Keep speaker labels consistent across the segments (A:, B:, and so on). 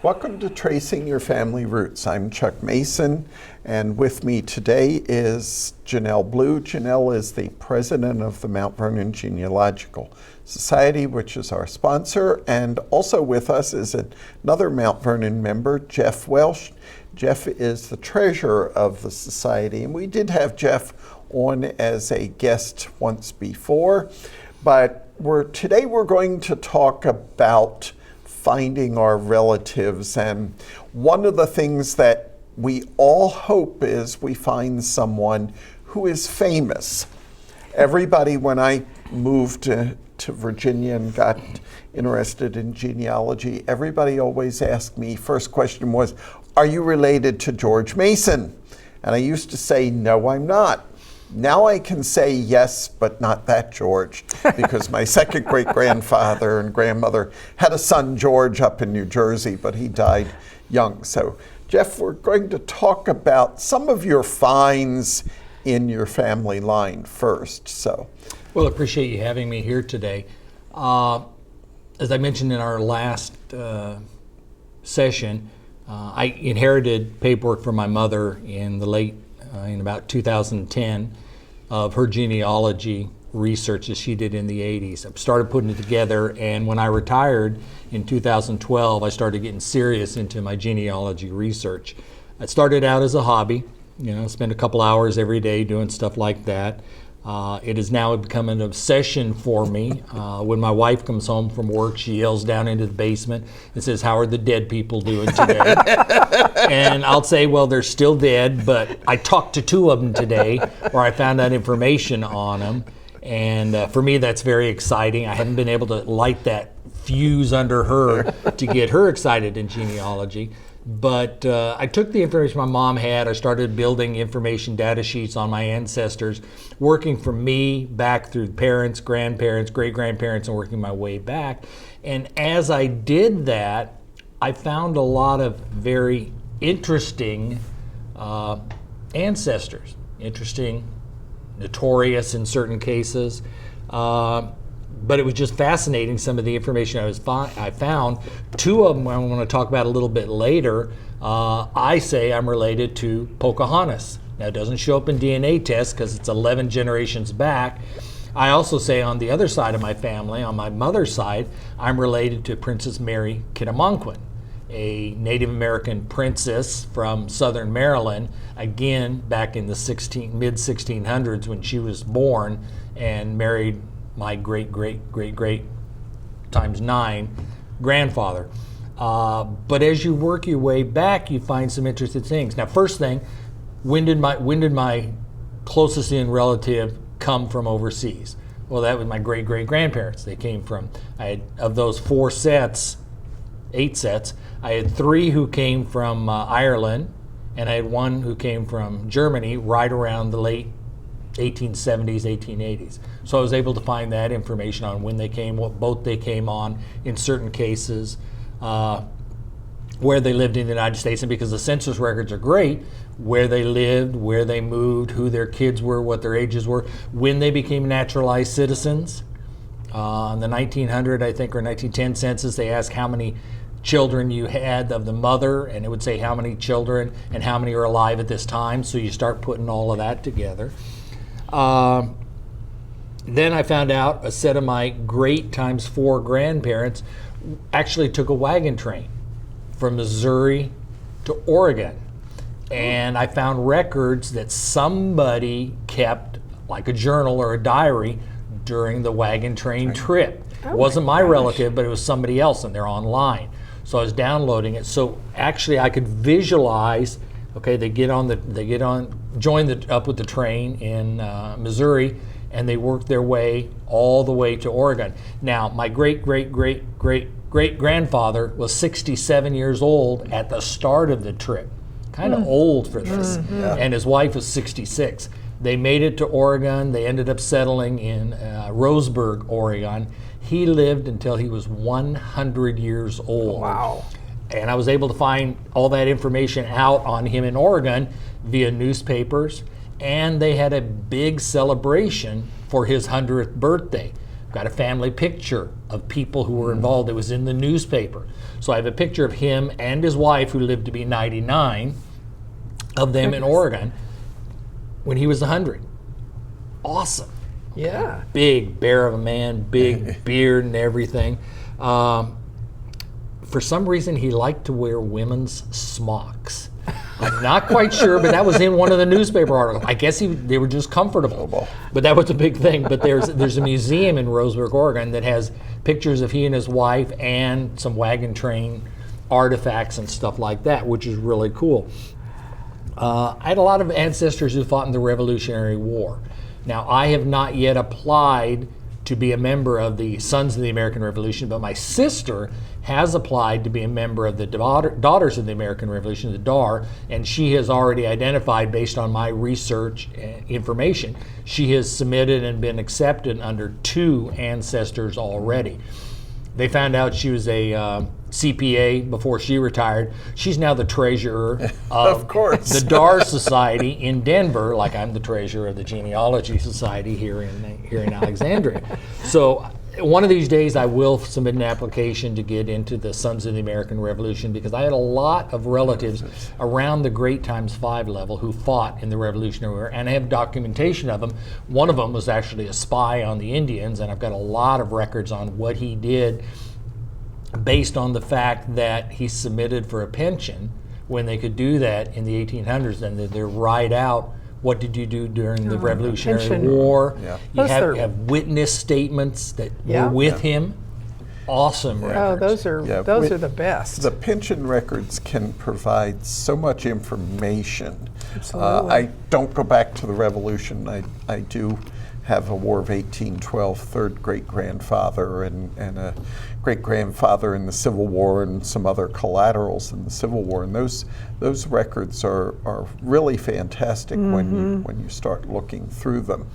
A: Welcome to Tracing Your Family Roots. I'm Chuck Mason, and with me today is Janell Blue. Janell is the president of the Mount Vernon Genealogical Society, which is our sponsor, and also with us is another Mount Vernon member, Jeff Welch. Jeff is the treasurer of the society, and we did have Jeff on as a guest once before, but today we're going to talk about finding our relatives, and one of the things that we all hope is we find someone who is famous. Everybody, when I moved to Virginia and got interested in genealogy, everybody always asked me, first question was, are you related to George Mason? And I used to say, no, I'm not. Now I can say yes, but not that George, because my second great-grandfather and grandmother had a son, George, up in New Jersey, but he died young. So, Jeff, we're going to talk about some of your finds in your family line first.
B: Well, I appreciate you having me here today. As I mentioned in our last session, I inherited paperwork from my mother in about 2010 of her genealogy research that she did in the 80s. I started putting it together, and when I retired in 2012, I started getting serious into my genealogy research. It started out as a hobby, spend a couple hours every day doing stuff like that. It has now become an obsession for me. When my wife comes home from work, she yells down into the basement and says, "How are the dead people doing today?" And I'll say, well, they're still dead, but I talked to two of them today where I found out information on them. And for me, that's very exciting. I haven't been able to light that fuse under her to get her excited in genealogy. But I took the information my mom had. I started building information data sheets on my ancestors, working from me back through parents, grandparents, great-grandparents, and working my way back. And as I did that, I found a lot of very interesting ancestors. Interesting, notorious in certain cases. But it was just fascinating, some of the information I found. Two of them I want to talk about a little bit later. I say I'm related to Pocahontas. Now, it doesn't show up in DNA tests because it's 11 generations back. I also say on the other side of my family, on my mother's side, I'm related to Princess Mary Kittimonquin, a Native American princess from southern Maryland, again, back in the mid-1600s when she was born and married my great times 9 grandfather. But as you work your way back, you find some interesting things. Now, first thing, when did my closest in relative come from overseas? Well, that was my great-great-grandparents. They came from, of those 8 sets, I had 3 who came from Ireland, and I had 1 who came from Germany right around the late 1870s, 1880s. So I was able to find that information on when they came, what boat they came on, in certain cases, where they lived in the United States, and because the census records are great, where they lived, where they moved, who their kids were, what their ages were, when they became naturalized citizens. In the 1900, I think, or 1910 census, they asked how many children you had of the mother, and it would say how many children and how many are alive at this time. So you start putting all of that together. Then I found out a set of my great times 4 grandparents actually took a wagon train from Missouri to Oregon. And I found records that somebody kept, like a journal or a diary, during the wagon train trip. It wasn't my relative, but it was somebody else, and they're online. So I was downloading it. So actually I could visualize, okay, they join up with the train in Missouri, and they work their way all the way to Oregon. Now, my great-great-great-great-great-grandfather was 67 years old at the start of the trip. Kind of old for this. Mm-hmm. And his wife was 66. They made it to Oregon. They ended up settling in Roseburg, Oregon. He lived until he was 100 years old.
C: Wow.
B: And I was able to find all that information out on him in Oregon via newspapers. And they had a big celebration for his 100th birthday. got a family picture of people who were involved. It was in the newspaper. So I have a picture of him and his wife, who lived to be 99, of them in Oregon when he was 100. Awesome.
C: Yeah.
B: Big bear of a man, big beard and everything. For some reason, he liked to wear women's smocks. I'm not quite sure, but that was in one of the newspaper articles. I guess they were just comfortable, but that was a big thing. But there's a museum in Roseburg, Oregon, that has pictures of he and his wife and some wagon train artifacts and stuff like that, which is really cool. I had a lot of ancestors who fought in the Revolutionary War. Now, I have not yet applied to be a member of the Sons of the American Revolution, but my sister has applied to be a member of the Daughters of the American Revolution, the DAR, and she has already identified, based on my research information, she has submitted and been accepted under 2 ancestors already. They found out she was a CPA before she retired. She's now the treasurer of the DAR Society in Denver, like I'm the treasurer of the Genealogy Society here in Alexandria. So one of these days I will submit an application to get into the Sons of the American Revolution, because I had a lot of relatives around the Great Times 5 level who fought in the Revolutionary War, and I have documentation of them. One of them was actually a spy on the Indians, and I've got a lot of records on what he did, based on the fact that he submitted for a pension when they could do that in the 1800s, and they write out what did you do during the Revolutionary War. You have witness statements that were with him. Awesome records.
C: Oh, those are the best.
A: The pension records can provide so much information.
C: Absolutely.
A: I don't go back to the Revolution. I do have a War of 1812 third great-grandfather and a great-grandfather in the Civil War and some other collaterals in the Civil War, and those records are really fantastic when you start looking through them.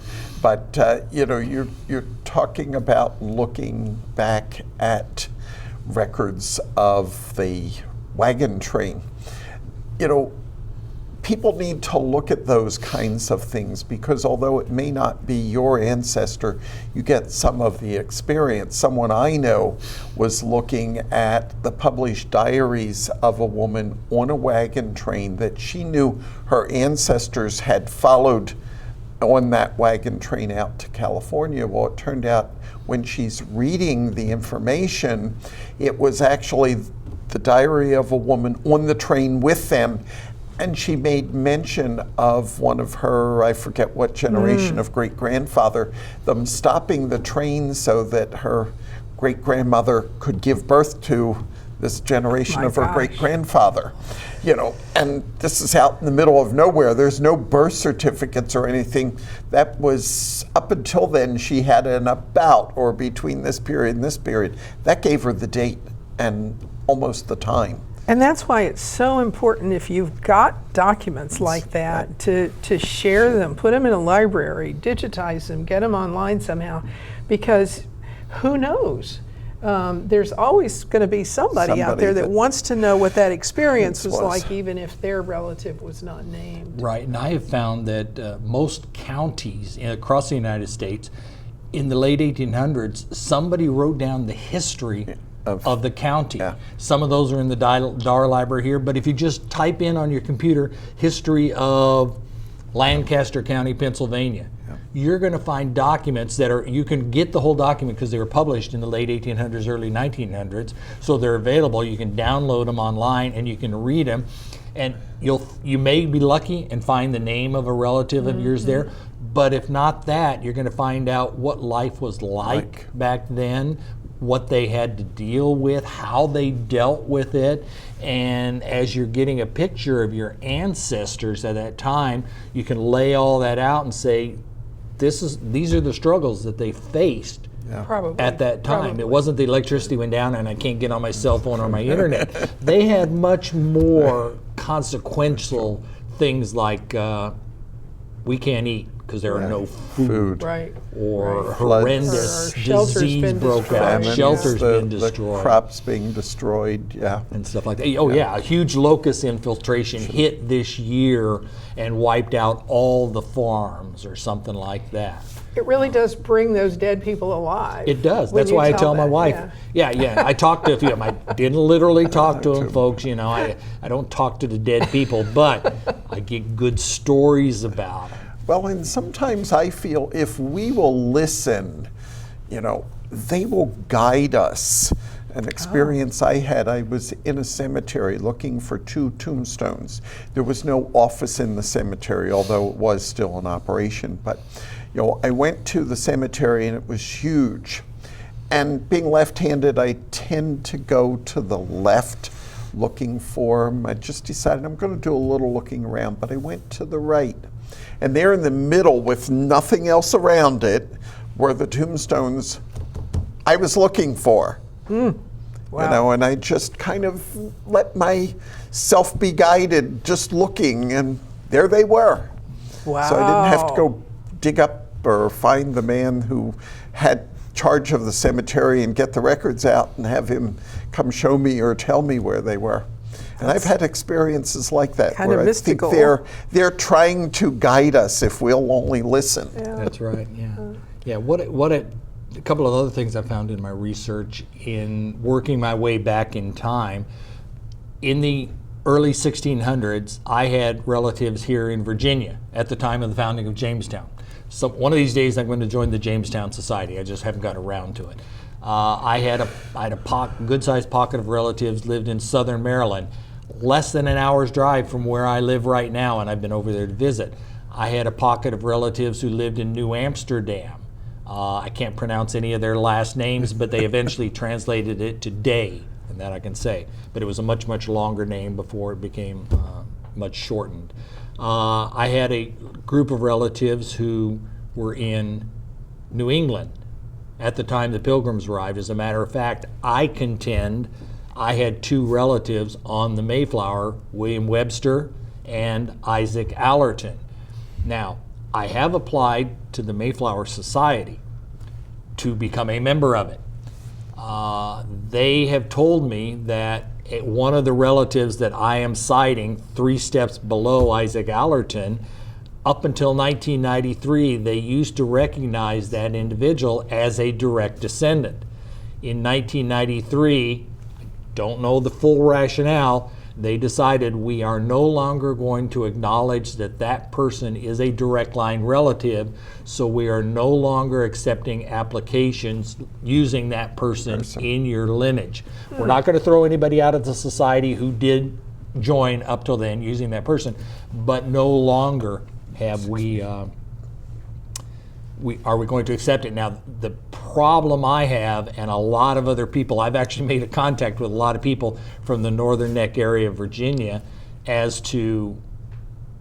A: But you're talking about looking back at records of the wagon train. People need to look at those kinds of things, because although it may not be your ancestor, you get some of the experience. Someone I know was looking at the published diaries of a woman on a wagon train that she knew her ancestors had followed on that wagon train out to California. Well, it turned out when she's reading the information, it was actually the diary of a woman on the train with them. And she made mention of one of her, I forget what generation of great-grandfather, them stopping the train so that her great-grandmother could give birth to this generation of her great-grandfather. And this is out in the middle of nowhere. There's no birth certificates or anything. That was, up until then, she had an about, or between this period and this period. That gave her the date and almost the time.
C: And that's why it's so important, if you've got documents like that, to share them, put them in a library, digitize them, get them online somehow, because who knows? There's always going to be somebody out there that wants to know what that experience was like, even if their relative was not named.
B: Right, and I have found that most counties across the United States, in the late 1800s, somebody wrote down the history of the county. Some of those are in the DAR library here, but if you just type in on your computer history of Lancaster County, Pennsylvania, you're going to find documents that you can get the whole document because they were published in the late 1800s, early 1900s, so they're available. You can download them online and you can read them, and you may be lucky and find the name of a relative of yours there. But if not that, you're going to find out what life was like back then, what they had to deal with, how they dealt with it. And as you're getting a picture of your ancestors at that time, you can lay all that out and say, these are the struggles that they faced at that time. It wasn't the electricity went down and I can't get on my cell phone or my internet. They had much more consequential things like we can't eat because there are no food.
C: Right.
B: Or
C: Right.
B: horrendous
C: Or shelter's
B: disease
C: been
B: broke
C: destroyed.
B: out,
A: Famines,
B: shelter's been
A: the
B: destroyed.
A: crops being destroyed, yeah.
B: And stuff like that. Oh yeah, a huge locust infiltration hit this year and wiped out all the farms or something like that.
C: It really does bring those dead people alive.
B: It does.
C: when
B: That's
C: you
B: why I tell my
C: that,
B: wife. Yeah. I talked to a few of them. I didn't literally talk to them, folks. You know, I don't talk to the dead people, but I get good stories about them.
A: Well, and sometimes I feel if we will listen, you know, they will guide us. An experience I had, I was in a cemetery looking for 2 tombstones. There was no office in the cemetery, although it was still in operation. But, you know, I went to the cemetery and it was huge. And being left-handed, I tend to go to the left looking for them. I just decided I'm going to do a little looking around, but I went to the right. And there in the middle, with nothing else around it, were the tombstones I was looking for.
C: Wow.
A: You know, and I just kind of let myself be guided, just looking, and there they were.
C: Wow.
A: So I didn't have to go dig up or find the man who had charge of the cemetery and get the records out and have him come show me or tell me where they were. And I've had experiences like that
C: kind
A: where
C: of
A: I
C: mystical.
A: think they're trying to guide us if we'll only listen.
C: Yeah.
B: That's right. Yeah. Yeah. A couple of other things I found in my research in working my way back in time. In the early 1600s, I had relatives here in Virginia at the time of the founding of Jamestown. So one of these days I'm going to join the Jamestown Society. I just haven't got around to it. I had a good-sized pocket of relatives lived in southern Maryland, less than an hour's drive from where I live right now, and I've been over there to visit. I had a pocket of relatives who lived in New Amsterdam. I can't pronounce any of their last names, but they eventually translated it to Day, and that I can say. But it was a much, much longer name before it became much shortened. I had a group of relatives who were in New England at the time the Pilgrims arrived. As a matter of fact, I contend I had 2 relatives on the Mayflower, William Webster and Isaac Allerton. Now, I have applied to the Mayflower Society to become a member of it. They have told me that one of the relatives that I am citing 3 steps below Isaac Allerton, up until 1993, they used to recognize that individual as a direct descendant. In 1993, I don't know the full rationale, they decided we are no longer going to acknowledge that that person is a direct line relative, so we are no longer accepting applications using that person in your lineage. We're not going to throw anybody out of the society who did join up till then using that person, but no longer have are we going to accept it. Now, the problem I have, and a lot of other people, I've actually made a contact with a lot of people from the Northern Neck area of Virginia as to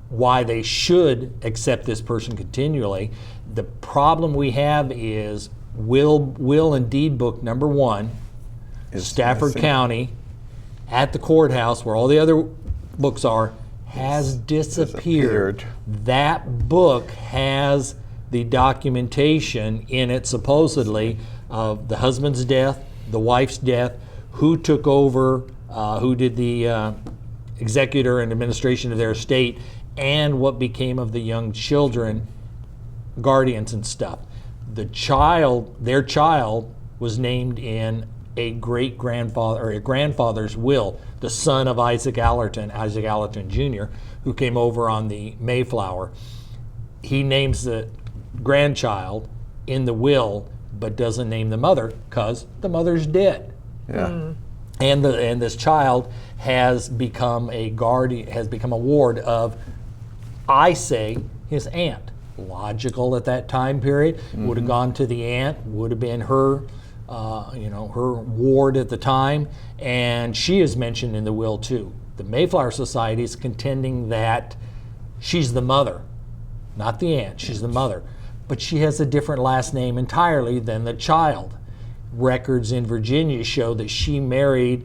B: why they should accept this person continually. The problem we have is will and deed book number 1, Stafford
A: missing.
B: County, at the courthouse where all the other books are, has disappeared. That book has the documentation in it, supposedly, of the husband's death, the wife's death, who took over, who did the executor and administration of their estate, and what became of the young children, guardians and stuff. Their child was named in a great-grandfather, or a grandfather's will, the son of Isaac Allerton Jr., who came over on the Mayflower. He names the grandchild in the will, but doesn't name the mother because the mother's dead.
A: Yeah.
B: And this child has become a guardian, has become a ward of, I say, his aunt. Logical at that time period. Would have gone to the aunt, would have been her, her ward at the time, and she is mentioned in the will too. The Mayflower Society is contending that she's the mother, not the aunt, she's the mother. But she has a different last name entirely than the child. Records in Virginia show that she married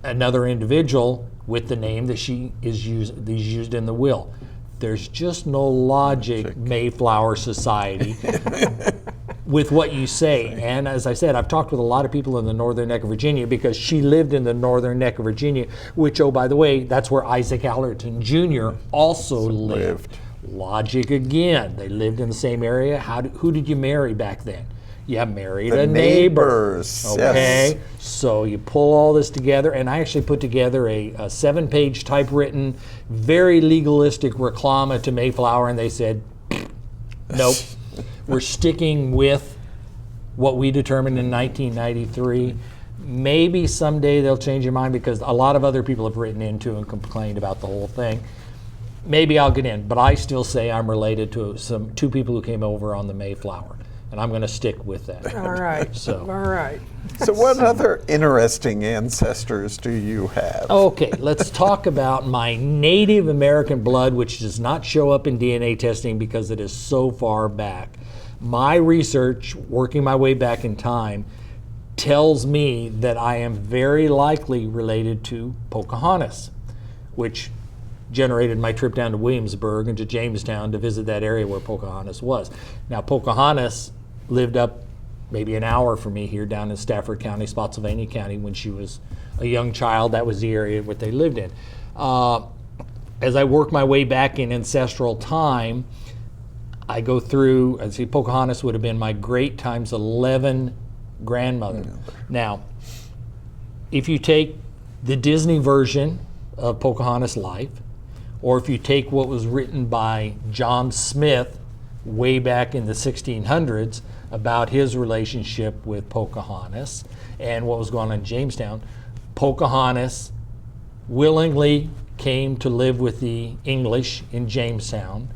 B: another individual with the name that she is used in the will. there's just no logic, Mayflower Society, with what you say. And as I said, I've talked with a lot of people in the northern neck of Virginia, because she lived in the northern neck of Virginia, which, oh, by the way, that's where Isaac Allerton Jr. also lived. Logic again. They lived in the same area. Who did you marry back then? You married a neighbor.
A: Neighbors.
B: Okay,
A: Yes.
B: so you pull all this together, and I actually put together a 7-page typewritten, very legalistic reclama to Mayflower, and they said, nope, we're sticking with what we determined in 1993. Maybe someday they'll change their mind, because a lot of other people have written into and complained about the whole thing. Maybe I'll get in, but I still say I'm related to two people who came over on the Mayflower. And I'm going to stick with that.
C: All right.
B: So.
C: All right.
A: So what other interesting ancestors do you have?
B: Okay, let's talk about my Native American blood, which does not show up in DNA testing because it is so far back. My research, working my way back in time, tells me that I am very likely related to Pocahontas, which generated my trip down to Williamsburg and to Jamestown to visit that area where Pocahontas was. Now, Pocahontas lived up maybe an hour from me here down in Stafford County, Spotsylvania County, when she was a young child. That was the area where they lived in. As I work my way back in ancestral time, I go through, I see Pocahontas would have been my great times 11 grandmother. Now, if you take the Disney version of Pocahontas' life, or if you take what was written by John Smith way back in the 1600s about his relationship with Pocahontas and what was going on in Jamestown, Pocahontas willingly came to live with the English in Jamestown,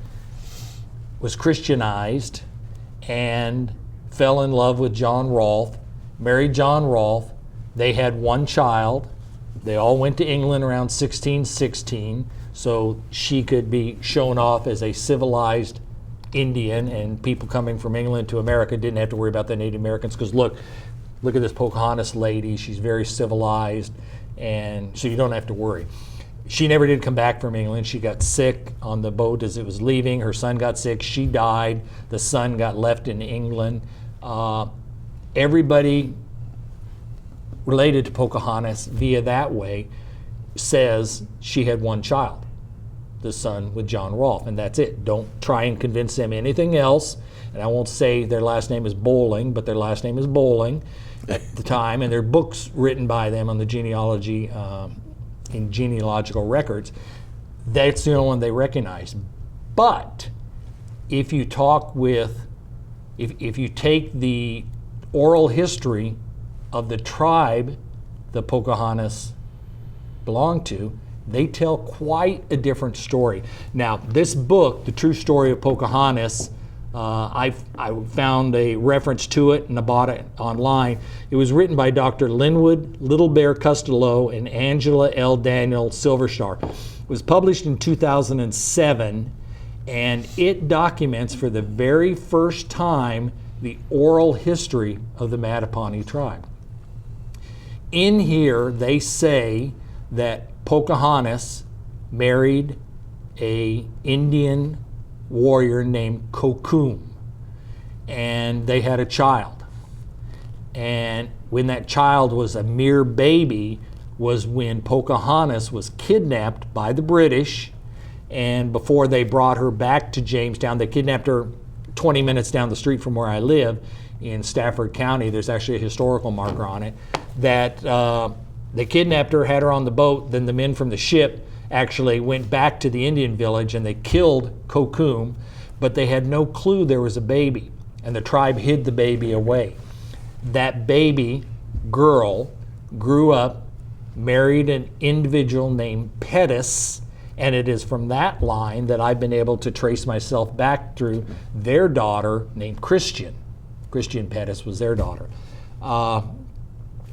B: was Christianized, and fell in love with John Rolfe, married John Rolfe. They had one child. They all went to England around 1616, so she could be shown off as a civilized Indian, and people coming from England to America didn't have to worry about the Native Americans, because look at this Pocahontas lady, she's very civilized, and so you don't have to worry. She never did come back from England. She got sick on the boat as it was leaving. Her son got sick, she died, the son got left in England. Everybody related to Pocahontas via that way says she had one child, the son with John Rolfe, and that's it. Don't try and convince them anything else. And I won't say their last name is Bowling, but their last name is Bowling at the time, and there are books written by them on the genealogy in genealogical records. That's the only one they recognize. But if you talk with, if you take the oral history of the tribe that Pocahontas belonged to, they tell quite a different story. Now, this book, The True Story of Pocahontas, I found a reference to it and I bought it online. It was written by Dr. Linwood Little Bear Costello and Angela L. Daniel Silverstar. It was published in 2007, and it documents for the very first time the oral history of the Mattaponi tribe. In here, they say that Pocahontas married a Indian warrior named Kokum, and they had a child. And when that child was a mere baby was when Pocahontas was kidnapped by the British, and before they brought her back to Jamestown, they kidnapped her 20 minutes down the street from where I live in Stafford County. There's actually a historical marker on it that they kidnapped her, had her on the boat, then the men from the ship actually went back to the Indian village and they killed Kokum, but they had no clue there was a baby, and the tribe hid the baby away. That baby girl grew up, married an individual named Pettis, and it is from that line that I've been able to trace myself back through their daughter named Christian. Christian Pettis was their daughter.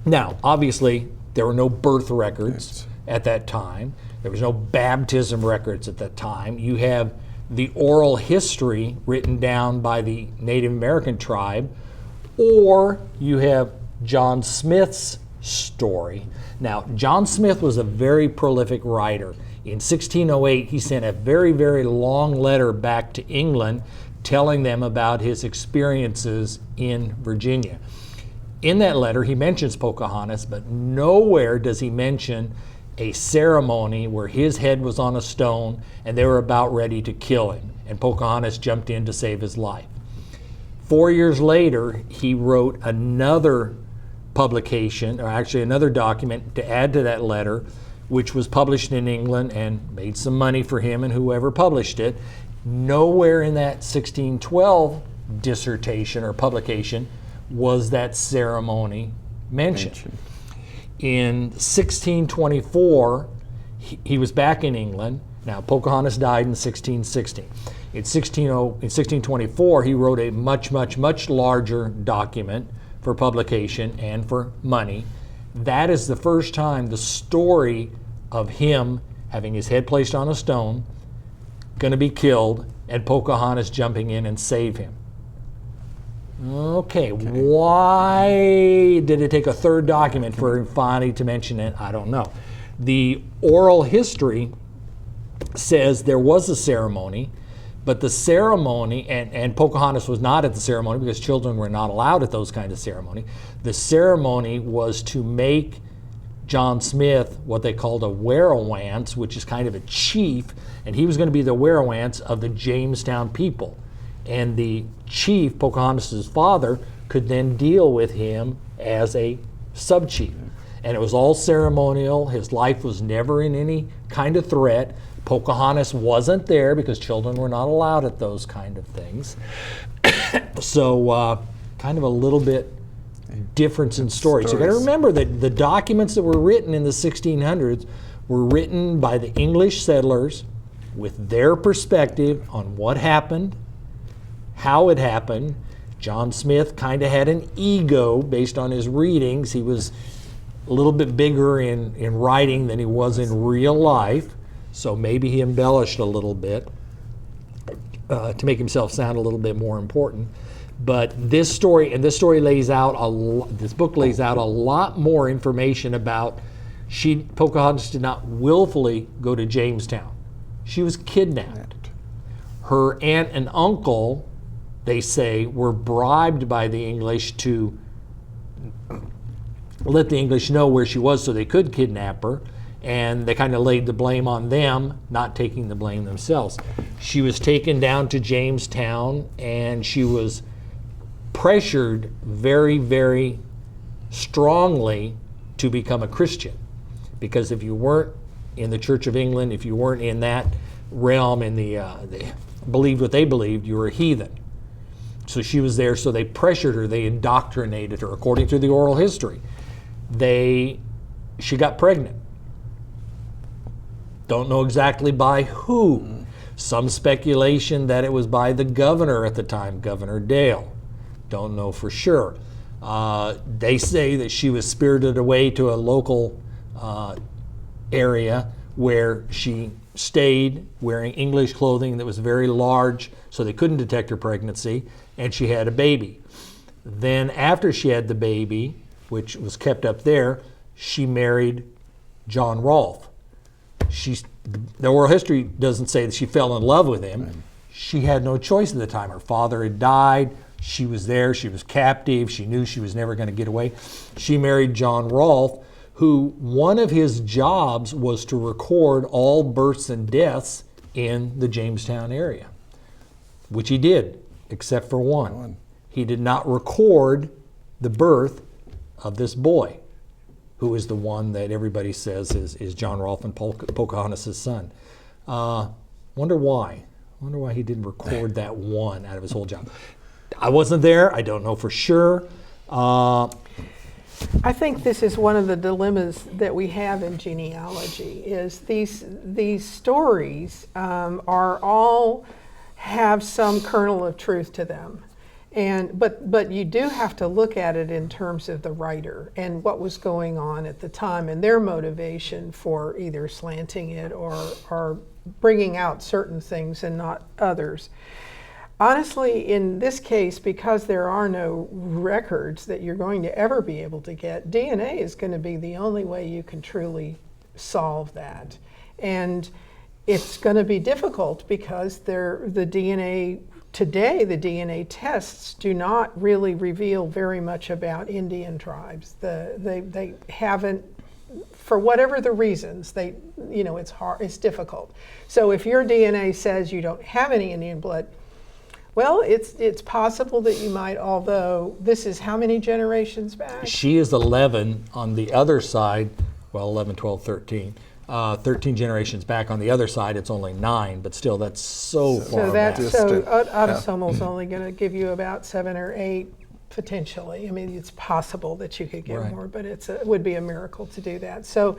B: Now, obviously, there were no birth records at that time. There was no baptism records at that time. You have the oral history written down by the Native American tribe, or you have John Smith's story. Now, John Smith was a very prolific writer. In 1608, he sent a very, very long letter back to England telling them about his experiences in Virginia. In that letter, he mentions Pocahontas, but nowhere does he mention a ceremony where his head was on a stone and they were about ready to kill him, and Pocahontas jumped in to save his life. 4 years later, he wrote another publication, or actually another document to add to that letter, which was published in England and made some money for him and whoever published it. Nowhere in that 1612 dissertation or publication was that ceremony mentioned. In 1624, he was back in England. Now, Pocahontas died in 1616. In 1624, he wrote a much, much, much larger document for publication and for money. That is the first time the story of him having his head placed on a stone, going to be killed, and Pocahontas jumping in and save him. Okay, why did it take a third document for him finally to mention it? I don't know. The oral history says there was a ceremony, but the ceremony, and Pocahontas was not at the ceremony because children were not allowed at those kinds of ceremony. The ceremony was to make John Smith what they called a werowance, which is kind of a chief, and he was going to be the werowance of the Jamestown people. And the chief, Pocahontas' father, could then deal with him as a sub-chief. And it was all ceremonial. His life was never in any kind of threat. Pocahontas wasn't there because children were not allowed at those kind of things. So kind of a little bit difference in story. So you got to remember that the documents that were written in the 1600s were written by the English settlers with their perspective on what happened, how it happened. John Smith kind of had an ego based on his readings. He was a little bit bigger in writing than he was in real life, so maybe he embellished a little bit to make himself sound a little bit more important. But this story, and this lays out this book lays out a lot more information about Pocahontas did not willfully go to Jamestown. She was kidnapped. Her aunt and uncle, they say, were bribed by the English to let the English know where she was so they could kidnap her, and they kind of laid the blame on them, not taking the blame themselves. She was taken down to Jamestown, and she was pressured very, very strongly to become a Christian. Because if you weren't in the Church of England, if you weren't in that realm, and they believed what they believed, you were a heathen. So she was there, so they pressured her, they indoctrinated her, according to the oral history. She got pregnant. Don't know exactly by who. Some speculation that it was by the governor at the time, Governor Dale. Don't know for sure. They say that she was spirited away to a local area where she stayed wearing English clothing that was very large, so they couldn't detect her pregnancy, and she had a baby. Then after she had the baby, which was kept up there, she married John Rolfe. The oral history doesn't say that she fell in love with him. Right. She had no choice at the time. Her father had died. She was there. She was captive. She knew she was never going to get away. She married John Rolfe, who one of his jobs was to record all births and deaths in the Jamestown area, which he did, except for one. He did not record the birth of this boy, who is the one that everybody says is John Rolfe and Pocahontas' son. Wonder why. Wonder why he didn't record that one out of his whole job. I wasn't there. I don't know for sure.
C: I think this is one of the dilemmas that we have in genealogy, is these stories are all have some kernel of truth to them. But you do have to look at it in terms of the writer and what was going on at the time and their motivation for either slanting it or bringing out certain things and not others. Honestly, in this case, because there are no records that you're going to ever be able to get, DNA is going to be the only way you can truly solve that. And it's going to be difficult because the DNA tests do not really reveal very much about Indian tribes. They haven't, for whatever the reasons, it's hard, it's difficult. So if your DNA says you don't have any Indian blood, well, it's possible that you might, although this is how many generations back?
B: She is 11 on the other side, well, 11, 12, 13. 13 generations back on the other side, it's only 9, but still that's so far back.
C: So autosomal is only going to give you about 7 or 8 potentially. I mean, it's possible that you could get more, but it would be a miracle to do that. So,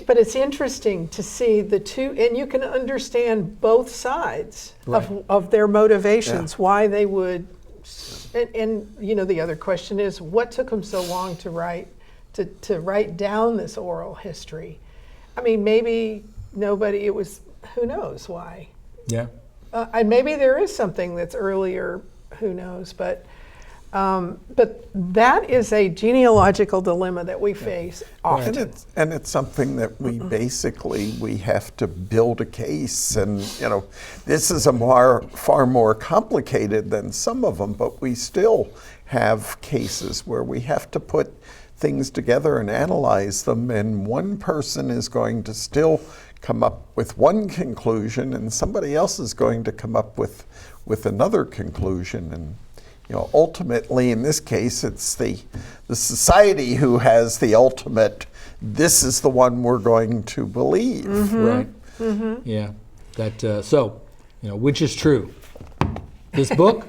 C: but it's interesting to see the two, and you can understand both sides of their motivations, why they would. And the other question is, what took them so long to write down this oral history? I mean, maybe nobody. It was, who knows why?
B: Yeah.
C: And maybe there is something that's earlier. Who knows? But that is a genealogical dilemma that we face often.
A: And it's something that we have to build a case, and this is far more complicated than some of them, but we still have cases where we have to put things together and analyze them, and one person is going to still come up with one conclusion and somebody else is going to come up with another conclusion. And ultimately in this case it's the society who has the ultimate, this is the one we're going to believe.
B: Right. Yeah. That so which is true, this book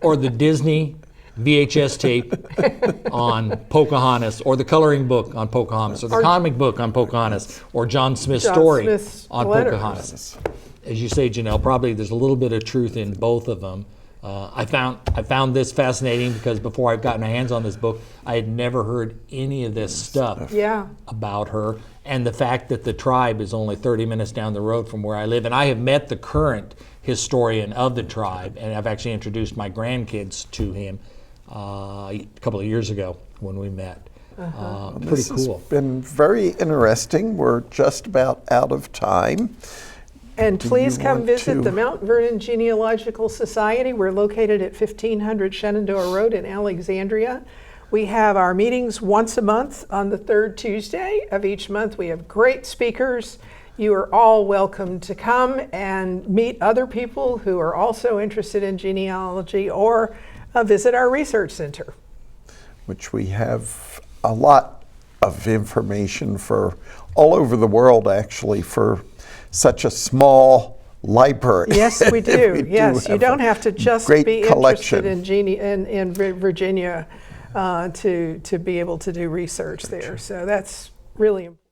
B: or the Disney VHS tape on Pocahontas, or the coloring book on Pocahontas, or the comic book on Pocahontas, or John Smith's story on Pocahontas. As you say, Janell, probably there's a little bit of truth in both of them. I found this fascinating because before I've gotten my hands on this book, I had never heard any of this stuff about her, and the fact that the tribe is only 30 minutes down the road from where I live. And I have met the current historian of the tribe, and I've actually introduced my grandkids to him a couple of years ago when we met. Pretty cool.
A: It's been very interesting. We're just about out of time.
C: And please come visit the Mount Vernon Genealogical Society. We're located at 1500 Shenandoah Road in Alexandria. We have our meetings once a month on the third Tuesday of each month. We have great speakers. You are all welcome to come and meet other people who are also interested in genealogy, or visit our research center,
A: which we have a lot of information for all over the world, actually, for such a small library.
C: Yes, we do. Yes, you don't have to just be interested in Virginia to be able to do research there. So that's really important.